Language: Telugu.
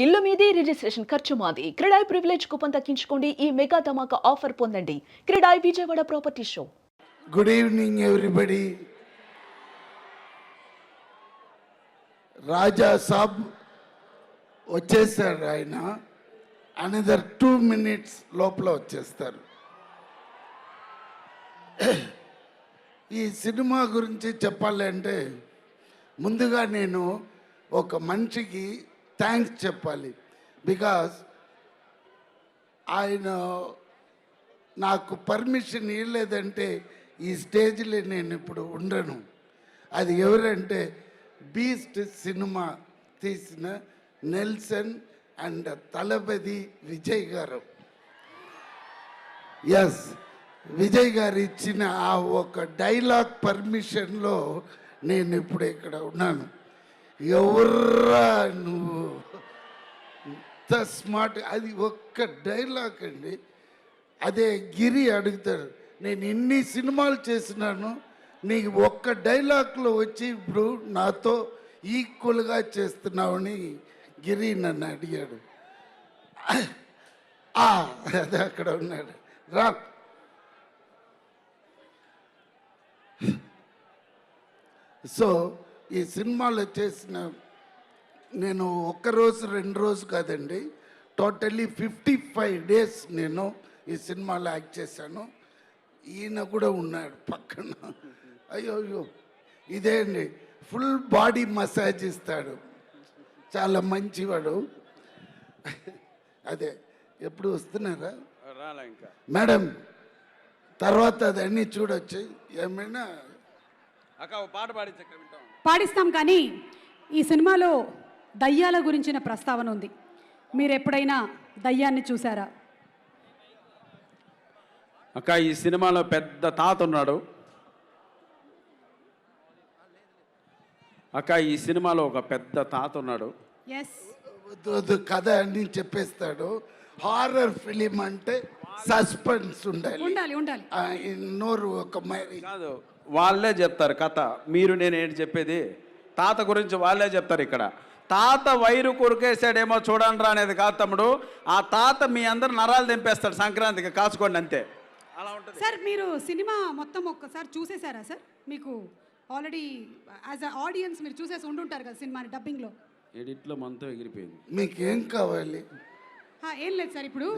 ఇల్లు మీది రిజిస్ట్రేషన్ ఖర్చు మాది. క్రెడాయ్ ప్రివిలేజ్ కూపన్ తగ్గించుకోండి. ఈ మెగా ధమాకా ఆఫర్ పొందండి. CREDAI Vijayawada property show. Good evening everybody. Raja Saab వచ్చేసారు. ఆయన అనదర్ 2 minutes లోపల వచ్చేస్తారు. ఈ సినిమా గురించి చెప్పాలి అంటే ముందుగా నేను ఒక మనిషికి థ్యాంక్స్ చెప్పాలి. బికాస్ ఆయన నాకు పర్మిషన్ ఇవ్వలేదంటే ఈ స్టేజ్లో నేను ఇప్పుడు ఉండను. అది ఎవరంటే బీస్ట్ సినిమా తీసిన నెల్సన్ అండ్ తలపతి విజయ్ గారు. ఎస్, విజయ్ గారు ఇచ్చిన ఆ ఒక డైలాగ్ పర్మిషన్లో నేను ఇప్పుడు ఇక్కడ ఉన్నాను. ఎవర్రా నువ్వు ఇంత స్మార్ట్, అది ఒక్క డైలాగ్ అండి. అదే గిరి అడుగుతాడు, నేను ఇన్ని సినిమాలు చేసినాను, నీకు ఒక్క డైలాగ్లో వచ్చి ఇప్పుడు నాతో ఈక్వల్గా చేస్తున్నావని గిరి నన్ను అడిగాడు. అదే అక్కడ ఉన్నాడు. రా, సో ఈ సినిమాలో చేసిన నేను ఒక్కరోజు 2 రోజు కాదండి, టోటల్లీ 55 days నేను ఈ సినిమాలో యాక్ట్ చేశాను. ఈయన కూడా ఉన్నాడు పక్కన. అయ్యో ఇదే అండి, ఫుల్ బాడీ మసాజ్ ఇస్తాడు, చాలా మంచివాడు. అదే ఎప్పుడు వస్తున్నారా మేడం? తర్వాత అదన్నీ చూడొచ్చు. ఏమైనా పాట పాడిస్తాం. కానీ ఈ సినిమాలో దయ్యాల గురించిన ప్రస్తావన ఉంది. మీరు ఎప్పుడైనా దయ్యాన్ని చూసారా? అక్క, ఈ సినిమాలో పెద్ద తాత ఉన్నాడు. అక్క, ఈ సినిమాలో ఒక పెద్ద తాత ఉన్నాడు. ఎస్, కథ అన్ని చెప్పేస్తాడు. హారర్ ఫిలిం అంటే సస్పెన్స్ ఉండాలి. నోరు ఒక కాదు, వాళ్ళే చెప్తారు కథ. నేను ఏంటి చెప్పేది, తాత గురించి వాళ్ళే చెప్తారు. ఇక్కడ తాత వైరు కొరికేసాడేమో చూడండి రా అనేది కాదు తమ్ముడు. ఆ తాత మీ అందరు నరాలు తెంపేస్తాడు సంక్రాంతికి, కాచుకోండి అంతే. అలా ఉంటుంది సార్. మీరు సినిమా మొత్తం ఒక్కసారి చూసేసారా సార్? మీకు ఆల్రెడీ యాజ్ అ ఆడియన్స్ మీరు చూసేసి ఉండుంటారు కదా సినిమాని డబ్బింగ్లో. ఎడిట్లో మనతో ఎగిరిపోయింది. మీకేం కావాలి? ఏం లేదు సార్. ఇప్పుడు